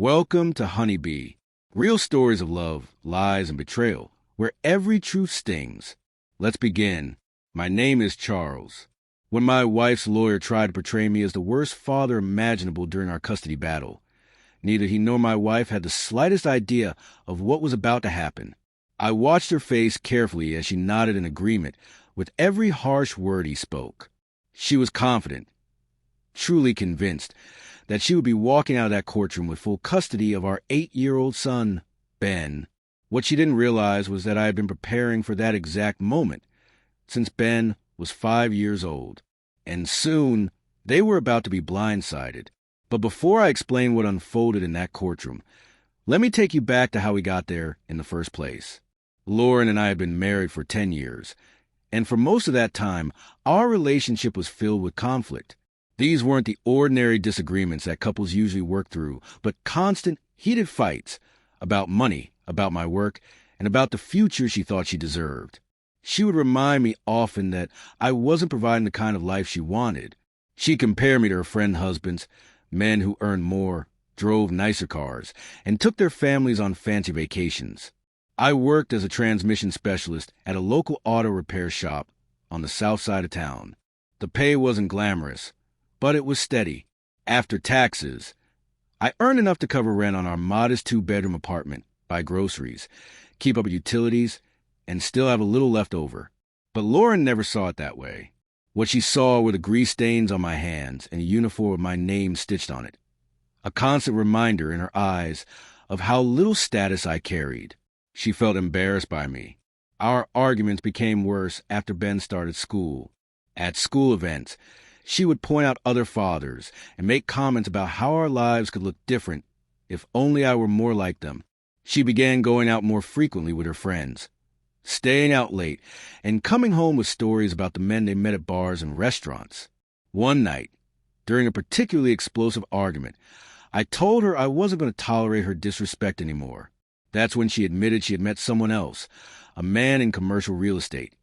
Welcome to Honeybee, real stories of love, lies, and betrayal, where every truth stings. Let's begin. My name is Charles. When my wife's lawyer tried to portray me as the worst father imaginable during our custody battle, neither he nor my wife had the slightest idea of what was about to happen. I watched her face carefully as she nodded in agreement with every harsh word he spoke. She was confident, truly convinced, that she would be walking out of that courtroom with full custody of our 8-year-old son, Ben. What she didn't realize was that I had been preparing for that exact moment since Ben was 5 years old. And soon, they were about to be blindsided. But before I explain what unfolded in that courtroom, let me take you back to how we got there in the first place. Lauren and I had been married for 10 years, and for most of that time, our relationship was filled with conflict. These weren't the ordinary disagreements that couples usually work through, but constant, heated fights about money, about my work, and about the future she thought she deserved. She would remind me often that I wasn't providing the kind of life she wanted. She compared me to her friend husbands, men who earned more, drove nicer cars, and took their families on fancy vacations. I worked as a transmission specialist at a local auto repair shop on the south side of town. The pay wasn't glamorous, but it was steady. After taxes, I earned enough to cover rent on our modest 2-bedroom apartment, buy groceries, keep up with utilities, and still have a little left over. But Lauren never saw it that way. What she saw were the grease stains on my hands and a uniform with my name stitched on it. A constant reminder in her eyes of how little status I carried. She felt embarrassed by me. Our arguments became worse after Ben started school. At school events, she would point out other fathers and make comments about how our lives could look different if only I were more like them. She began going out more frequently with her friends, staying out late, and coming home with stories about the men they met at bars and restaurants. One night, during a particularly explosive argument, I told her I wasn't going to tolerate her disrespect anymore. That's when she admitted she had met someone else, a man in commercial real estate,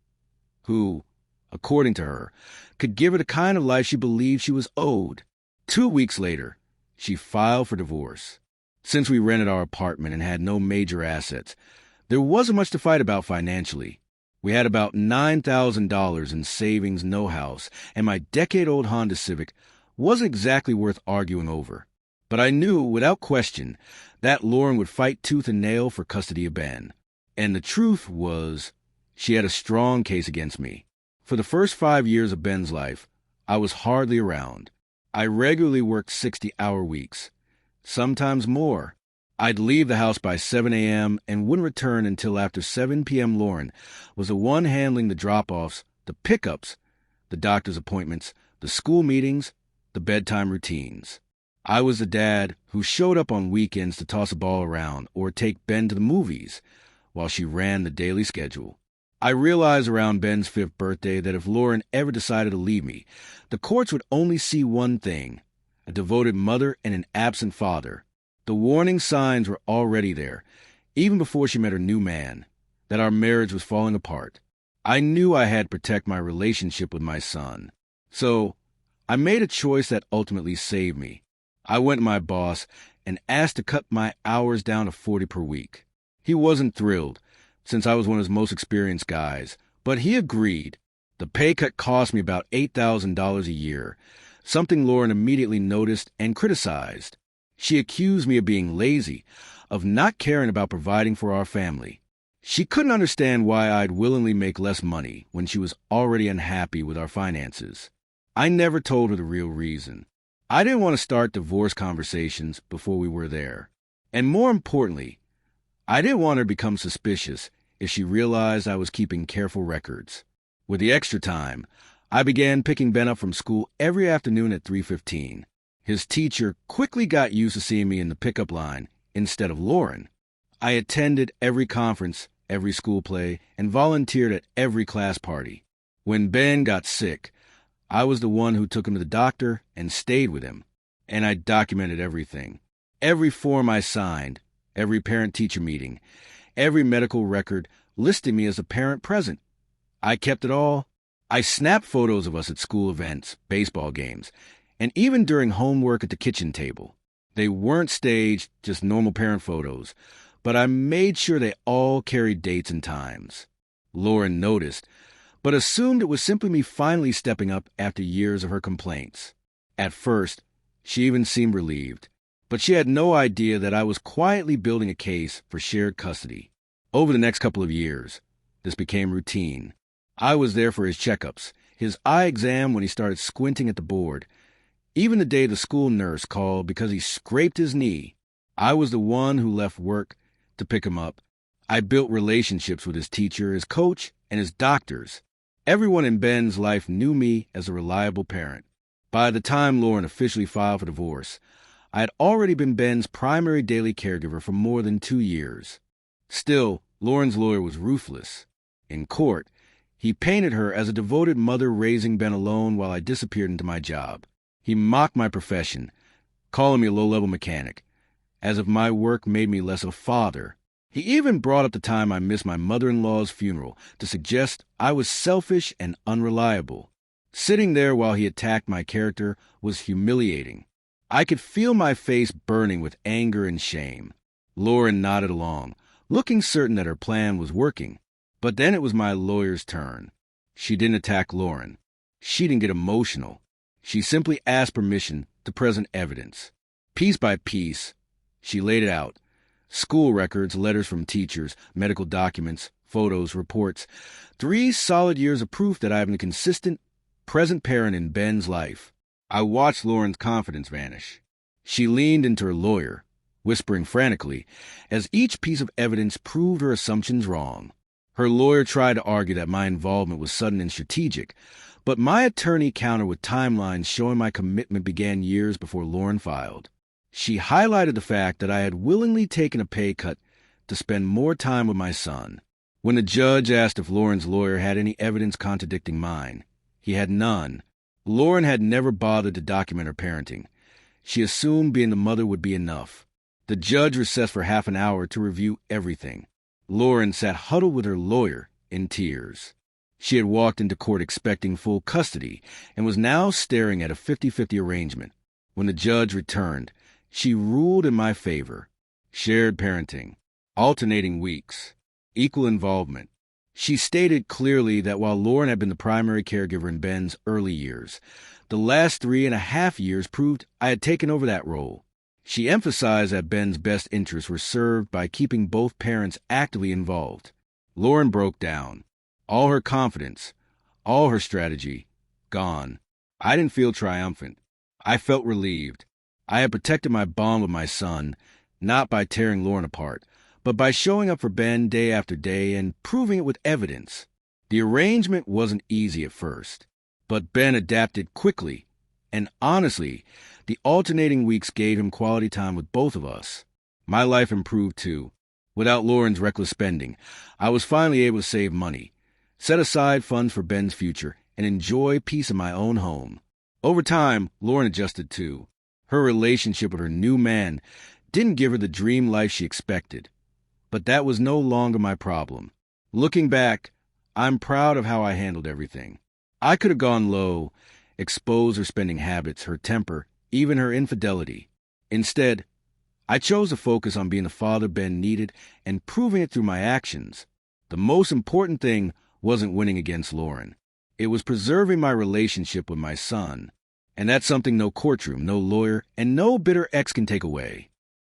who, according to her, could give her the kind of life she believed she was owed. 2 weeks later, she filed for divorce. Since we rented our apartment and had no major assets, there wasn't much to fight about financially. We had about $9,000 in savings, no house, and my decade-old Honda Civic wasn't exactly worth arguing over. But I knew, without question, that Lauren would fight tooth and nail for custody of Ben. And the truth was, she had a strong case against me. For the first 5 years of Ben's life, I was hardly around. I regularly worked 60-hour weeks, sometimes more. I'd leave the house by 7 a.m. and wouldn't return until after 7 p.m. Lauren was the one handling the drop-offs, the pickups, the doctor's appointments, the school meetings, the bedtime routines. I was the dad who showed up on weekends to toss a ball around or take Ben to the movies while she ran the daily schedule. I realized around Ben's 5th birthday that if Lauren ever decided to leave me, the courts would only see one thing: a devoted mother and an absent father. The warning signs were already there, even before she met her new man, that our marriage was falling apart. I knew I had to protect my relationship with my son. So I made a choice that ultimately saved me. I went to my boss and asked to cut my hours down to 40 per week. He wasn't thrilled, since I was one of his most experienced guys, but he agreed. The pay cut cost me about $8,000 a year, something Lauren immediately noticed and criticized. She accused me of being lazy, of not caring about providing for our family. She couldn't understand why I'd willingly make less money when she was already unhappy with our finances. I never told her the real reason. I didn't want to start divorce conversations before we were there. And more importantly, I didn't want her to become suspicious if she realized I was keeping careful records. With the extra time, I began picking Ben up from school every afternoon at 3:15. His teacher quickly got used to seeing me in the pickup line instead of Lauren. I attended every conference, every school play, and volunteered at every class party. When Ben got sick, I was the one who took him to the doctor and stayed with him. And I documented everything. Every form I signed, every parent-teacher meeting, every medical record listed me as a parent present. I kept it all. I snapped photos of us at school events, baseball games, and even during homework at the kitchen table. They weren't staged, just normal parent photos, but I made sure they all carried dates and times. Lauren noticed, but assumed it was simply me finally stepping up after years of her complaints. At first, she even seemed relieved, but she had no idea that I was quietly building a case for shared custody. Over the next couple of years, this became routine. I was there for his checkups, his eye exam when he started squinting at the board. Even the day the school nurse called because he scraped his knee, I was the one who left work to pick him up. I built relationships with his teacher, his coach, and his doctors. Everyone in Ben's life knew me as a reliable parent. By the time Lauren officially filed for divorce, I had already been Ben's primary daily caregiver for more than 2 years. Still, Lauren's lawyer was ruthless. In court, he painted her as a devoted mother raising Ben alone while I disappeared into my job. He mocked my profession, calling me a low-level mechanic, as if my work made me less of a father. He even brought up the time I missed my mother-in-law's funeral to suggest I was selfish and unreliable. Sitting there while he attacked my character was humiliating. I could feel my face burning with anger and shame. Lauren nodded along, looking certain that her plan was working. But then it was my lawyer's turn. She didn't attack Lauren. She didn't get emotional. She simply asked permission to present evidence. Piece by piece, she laid it out. School records, letters from teachers, medical documents, photos, reports. 3 solid years of proof that I am a consistent, present parent in Ben's life. I watched Lauren's confidence vanish. She leaned into her lawyer, whispering frantically, as each piece of evidence proved her assumptions wrong. Her lawyer tried to argue that my involvement was sudden and strategic, but my attorney countered with timelines showing my commitment began years before Lauren filed. She highlighted the fact that I had willingly taken a pay cut to spend more time with my son. When the judge asked if Lauren's lawyer had any evidence contradicting mine, he had none. Lauren had never bothered to document her parenting. She assumed being the mother would be enough. The judge recessed for half an hour to review everything. Lauren sat huddled with her lawyer in tears. She had walked into court expecting full custody and was now staring at a 50-50 arrangement. When the judge returned, she ruled in my favor. Shared parenting, alternating weeks, equal involvement. She stated clearly that while Lauren had been the primary caregiver in Ben's early years, the last 3.5 years proved I had taken over that role. She emphasized that Ben's best interests were served by keeping both parents actively involved. Lauren broke down. All her confidence, all her strategy, gone. I didn't feel triumphant. I felt relieved. I had protected my bond with my son, not by tearing Lauren apart, but by showing up for Ben day after day and proving it with evidence. The arrangement wasn't easy at first, but Ben adapted quickly, and honestly, the alternating weeks gave him quality time with both of us. My life improved too. Without Lauren's reckless spending, I was finally able to save money, set aside funds for Ben's future, and enjoy peace in my own home. Over time, Lauren adjusted too. Her relationship with her new man didn't give her the dream life she expected. But that was no longer my problem. Looking back, I'm proud of how I handled everything. I could have gone low, exposed her spending habits, her temper, even her infidelity. Instead, I chose to focus on being the father Ben needed and proving it through my actions. The most important thing wasn't winning against Lauren. It was preserving my relationship with my son. And that's something no courtroom, no lawyer, and no bitter ex can take away.